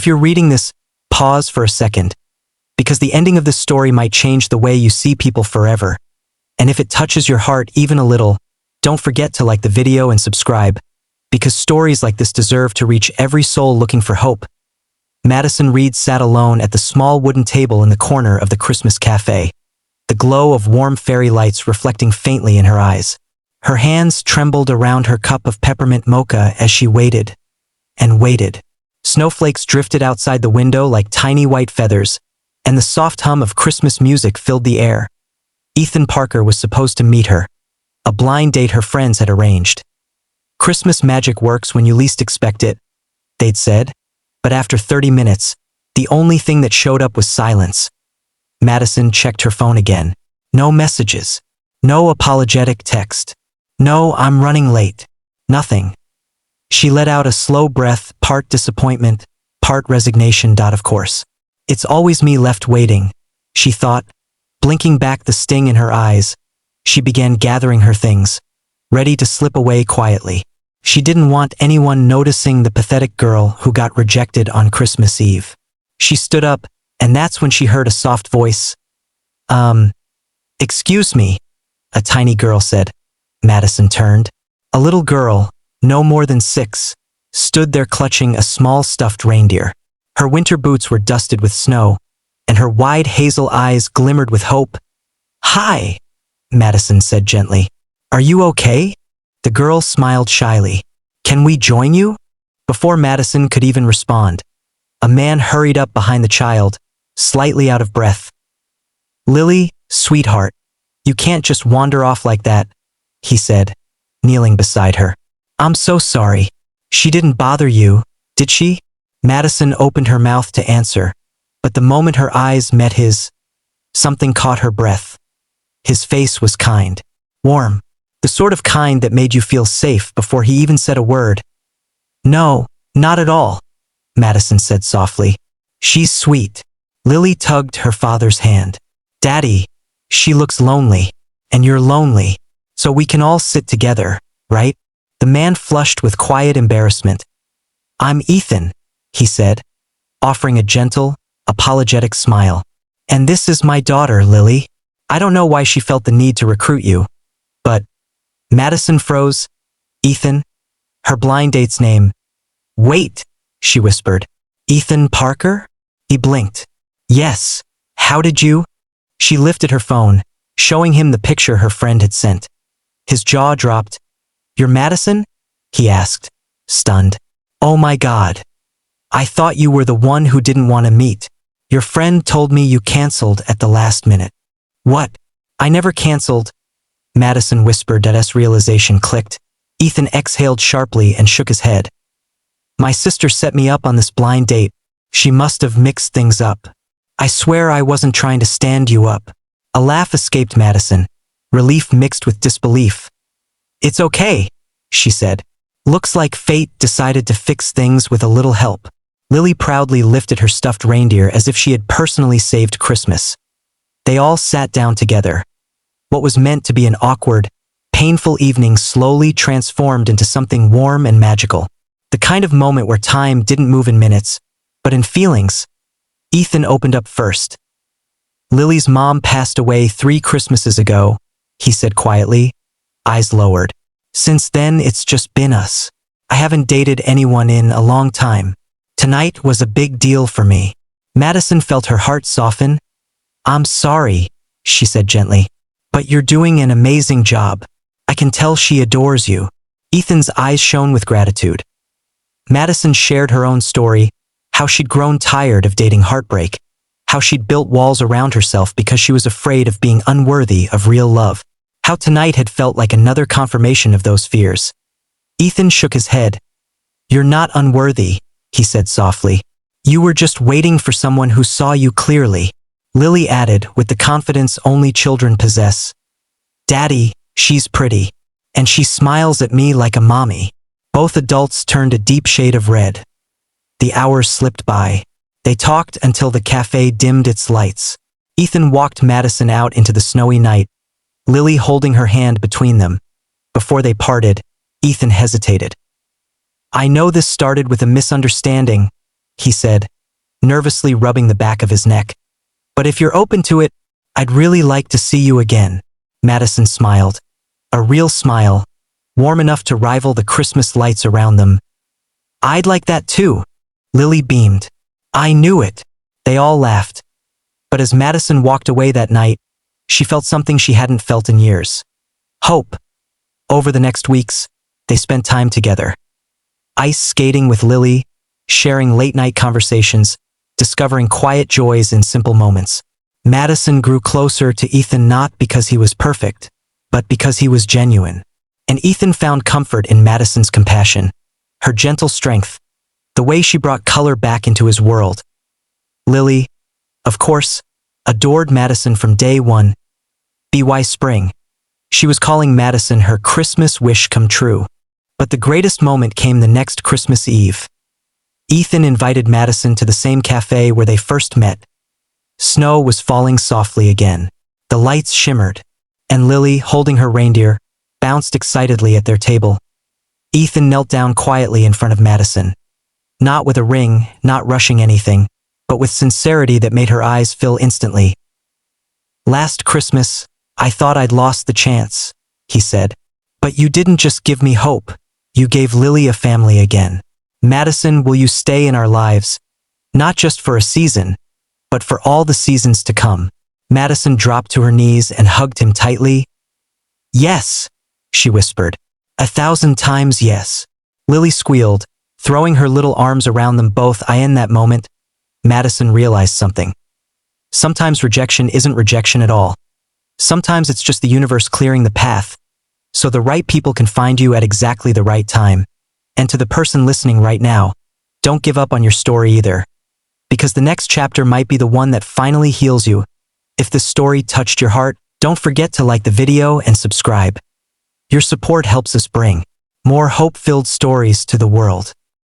If you're reading this, pause for a second, because the ending of this story might change the way you see people forever. And if it touches your heart even a little, don't forget to like the video and subscribe, because stories like this deserve to reach every soul looking for hope. Madison Reed sat alone at the small wooden table in the corner of the Christmas cafe, the glow of warm fairy lights reflecting faintly in her eyes. Her hands trembled around her cup of peppermint mocha as she waited and waited. Snowflakes drifted outside the window like tiny white feathers, and the soft hum of Christmas music filled the air. Ethan Parker was supposed to meet her, a blind date her friends had arranged. Christmas magic works when you least expect it, they'd said, but after 30 minutes, the only thing that showed up was silence. Madison checked her phone again. No messages. No apologetic text. No, I'm running late. Nothing. She let out a slow breath, part disappointment, part resignation. Of course. It's always me left waiting, she thought. Blinking back the sting in her eyes, she began gathering her things, ready to slip away quietly. She didn't want anyone noticing the pathetic girl who got rejected on Christmas Eve. She stood up, and that's when she heard a soft voice. Excuse me, a tiny girl said. Madison turned. A little girl, no more than 6, stood there clutching a small stuffed reindeer. Her winter boots were dusted with snow, and her wide hazel eyes glimmered with hope. Hi, Madison said gently. Are you okay? The girl smiled shyly. Can we join you? Before Madison could even respond, a man hurried up behind the child, slightly out of breath. Lily, sweetheart, you can't just wander off like that, he said, kneeling beside her. I'm so sorry. She didn't bother you, did she? Madison opened her mouth to answer, but the moment her eyes met his, something caught her breath. His face was kind, warm, the sort of kind that made you feel safe before he even said a word. No, not at all, Madison said softly. She's sweet. Lily tugged her father's hand. Daddy, she looks lonely, and you're lonely, so we can all sit together, right? The man flushed with quiet embarrassment. I'm Ethan, he said, offering a gentle, apologetic smile. And this is my daughter, Lily. I don't know why she felt the need to recruit you, but Madison froze. Ethan? Her blind date's name. Wait, she whispered. Ethan Parker? He blinked. Yes. How did you? She lifted her phone, showing him the picture her friend had sent. His jaw dropped. You're Madison? He asked, stunned. Oh my God. I thought you were the one who didn't want to meet. Your friend told me you canceled at the last minute. What? I never canceled, Madison whispered as realization clicked. Ethan exhaled sharply and shook his head. My sister set me up on this blind date. She must have mixed things up. I swear I wasn't trying to stand you up. A laugh escaped Madison, relief mixed with disbelief. It's okay, she said. Looks like fate decided to fix things with a little help. Lily proudly lifted her stuffed reindeer as if she had personally saved Christmas. They all sat down together. What was meant to be an awkward, painful evening slowly transformed into something warm and magical. The kind of moment where time didn't move in minutes, but in feelings. Ethan opened up first. Lily's mom passed away 3 Christmases ago, he said quietly, eyes lowered. Since then, it's just been us. I haven't dated anyone in a long time. Tonight was a big deal for me. Madison felt her heart soften. I'm sorry, she said gently, but you're doing an amazing job. I can tell she adores you. Ethan's eyes shone with gratitude. Madison shared her own story, how she'd grown tired of dating heartbreak, how she'd built walls around herself because she was afraid of being unworthy of real love, how tonight had felt like another confirmation of those fears. Ethan shook his head. You're not unworthy, he said softly. You were just waiting for someone who saw you clearly. Lily added with the confidence only children possess. Daddy, she's pretty. And she smiles at me like a mommy. Both adults turned a deep shade of red. The hours slipped by. They talked until the cafe dimmed its lights. Ethan walked Madison out into the snowy night, Lily holding her hand between them. Before they parted, Ethan hesitated. I know this started with a misunderstanding, he said, nervously rubbing the back of his neck. But if you're open to it, I'd really like to see you again. Madison smiled. A real smile, warm enough to rival the Christmas lights around them. I'd like that too. Lily beamed. I knew it. They all laughed. But as Madison walked away that night, she felt something she hadn't felt in years. Hope. Over the next weeks, they spent time together. Ice skating with Lily, sharing late-night conversations, discovering quiet joys in simple moments. Madison grew closer to Ethan not because he was perfect, but because he was genuine. And Ethan found comfort in Madison's compassion, her gentle strength, the way she brought color back into his world. Lily, of course, adored Madison from day one. BY Spring. She was calling Madison her Christmas wish come true. But the greatest moment came the next Christmas Eve. Ethan invited Madison to the same cafe where they first met. Snow was falling softly again. The lights shimmered, and Lily, holding her reindeer, bounced excitedly at their table. Ethan knelt down quietly in front of Madison. Not with a ring, not rushing anything, but with sincerity that made her eyes fill instantly. Last Christmas, I thought I'd lost the chance, he said. But you didn't just give me hope. You gave Lily a family again. Madison, will you stay in our lives? Not just for a season, but for all the seasons to come. Madison dropped to her knees and hugged him tightly. Yes, she whispered. 1,000 times yes. Lily squealed, throwing her little arms around them both. In that moment, Madison realized something. Sometimes rejection isn't rejection at all. Sometimes it's just the universe clearing the path, so the right people can find you at exactly the right time. And to the person listening right now, don't give up on your story either. Because the next chapter might be the one that finally heals you. If this story touched your heart, don't forget to like the video and subscribe. Your support helps us bring more hope-filled stories to the world.